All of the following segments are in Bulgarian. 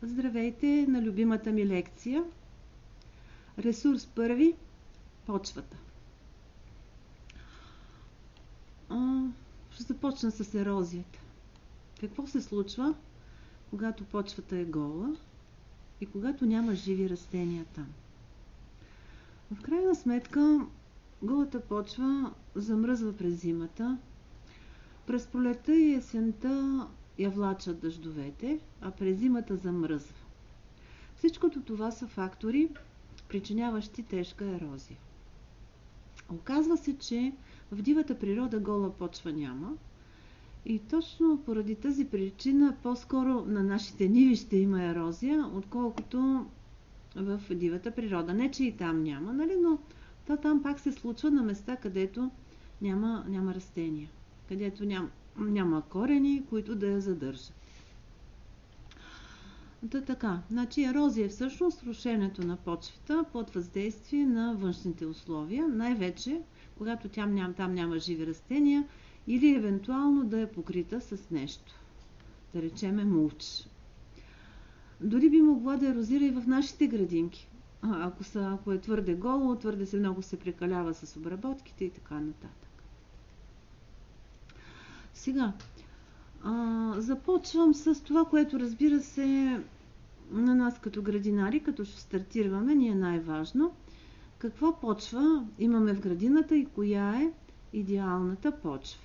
Здравейте на любимата ми лекция. Ресурс първи – почвата. Ще започна с ерозията. Какво се случва, когато почвата е гола и когато няма живи растения там? В крайна сметка, голата почва замръзва през зимата. През пролетта и есента я влачат дъждовете, а през зимата замръзва. Всичкото това са фактори, причиняващи тежка ерозия. Оказва се, че в дивата природа гола почва няма и точно поради тази причина по-скоро на нашите ниви ще има ерозия, отколкото в дивата природа. Не, че и там няма, нали? Но то там пак се случва на места, където няма растения, където няма корени, които да я задържат. Така, значи ерозия е всъщност рушенето на почвата под въздействие на външните условия, най-вече когато там няма живи растения или евентуално да е покрита с нещо, да речеме мулч. Дори би могла да ерозира и в нашите градинки, ако е твърде голо, твърде много се прекалява с обработките и така нататък. Сега, започвам с това, което разбира се на нас като градинари, като ще стартираме, ни е най-важно. Каква почва имаме в градината и коя е идеалната почва?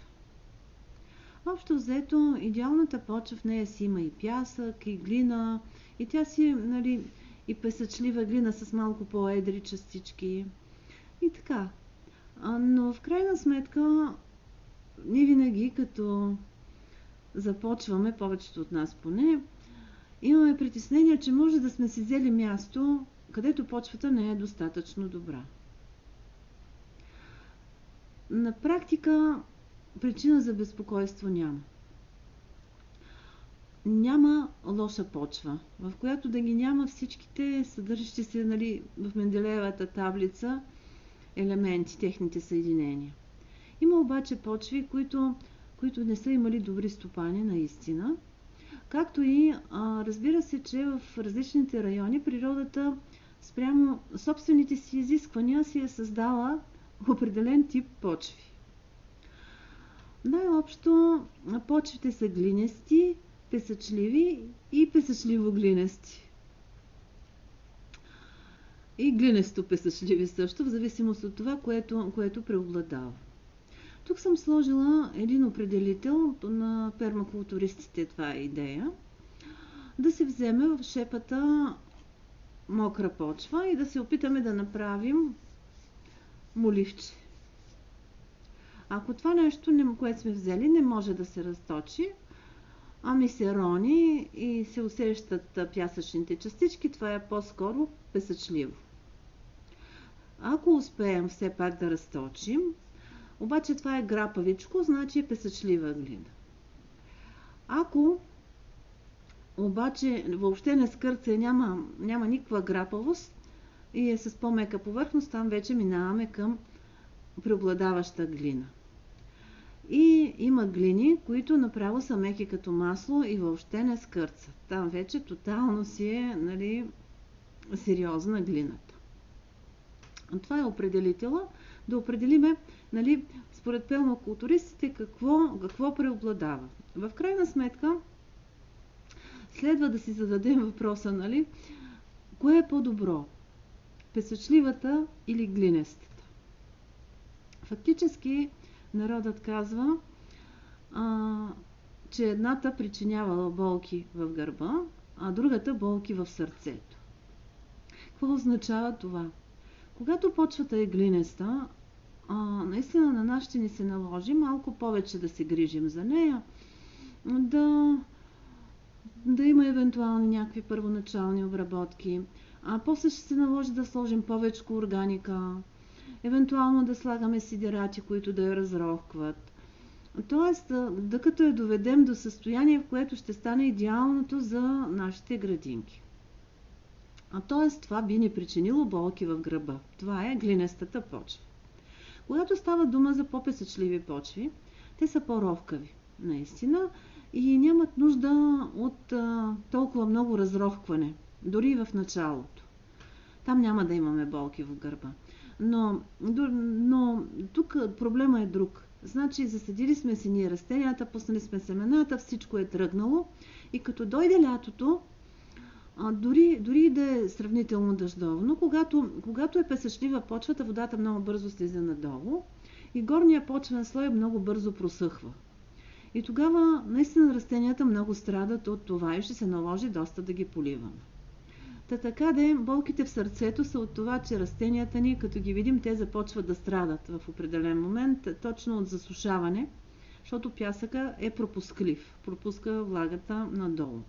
Общо взето, идеалната почва в нея си има и пясък, и глина, и тя си, нали, и песъчлива глина с малко по-едри частички и така. Но в крайна сметка, ние винаги, като започваме, повечето от нас поне, имаме притеснение, че може да сме си взели място, където почвата не е достатъчно добра. На практика причина за безпокойство няма. Няма лоша почва, в която да ги няма всичките съдържащи се, нали, в Менделеевата таблица елементи, техните съединения. Има обаче почви, които не са имали добри стопани наистина. Както и разбира се, че в различните райони природата спрямо собствените си изисквания си е създала определен тип почви. Най-общо почвите са глинести, песъчливи и песъчливо-глинести. И глинесто-песъчливи също, в зависимост от това, което преобладава. Тук съм сложила един определител на пермакултуристите, това е идея, да се вземе в шепата мокра почва и да се опитаме да направим моливче. Ако това нещо, което сме взели, не може да се разточи, ами се рони и се усещат пясъчните частички, това е по-скоро песъчливо. Ако успеем все пак да разточим, обаче това е грапавичко, значи е песъчлива глина. Ако обаче въобще не скърца и няма никаква грапавост и е с по-мека повърхност, там вече минаваме към преобладаваща глина. И има глини, които направо са меки като масло и въобще не скърцат. Там вече тотално си е, нали, сериозна глината. Това е определителя. Да определиме, нали, според пермакултуристите какво преобладава. В крайна сметка следва да си зададем въпроса, нали, кое е по-добро? Песъчливата или глинестата? Фактически народът казва, че едната причинявала болки в гърба, а другата болки в сърцето. Какво означава това? Когато почвата е глинеста, наистина на нас ще ни се наложи малко повече да се грижим за нея, да има евентуални някакви първоначални обработки, а после ще се наложи да сложим повече органика, евентуално да слагаме сидерати, които да я разрохкват. Тоест, докато я доведем до състояние, в което ще стане идеалното за нашите градинки. Тоест, това би ни причинило болки в гърба. Това е глинестата почва. Когато става дума за по-песъчливи почви, те са по-ровкави, наистина, и нямат нужда от толкова много разрохкване, дори и в началото. Там няма да имаме болки в гърба. Но тук проблема е друг. Значи засадили сме си ние растенията, пуснали сме семената, всичко е тръгнало и като дойде лятото, дори да е сравнително дъждовно, когато е песъчлива почвата, водата много бързо слиза надолу и горния почвен слой много бързо просъхва. И тогава наистина растенията много страдат от това и ще се наложи доста да ги поливаме. Така де, болките в сърцето са от това, че растенията ни, като ги видим, те започват да страдат в определен момент, точно от засушаване, защото пясъка е пропусклив, пропуска влагата надолу.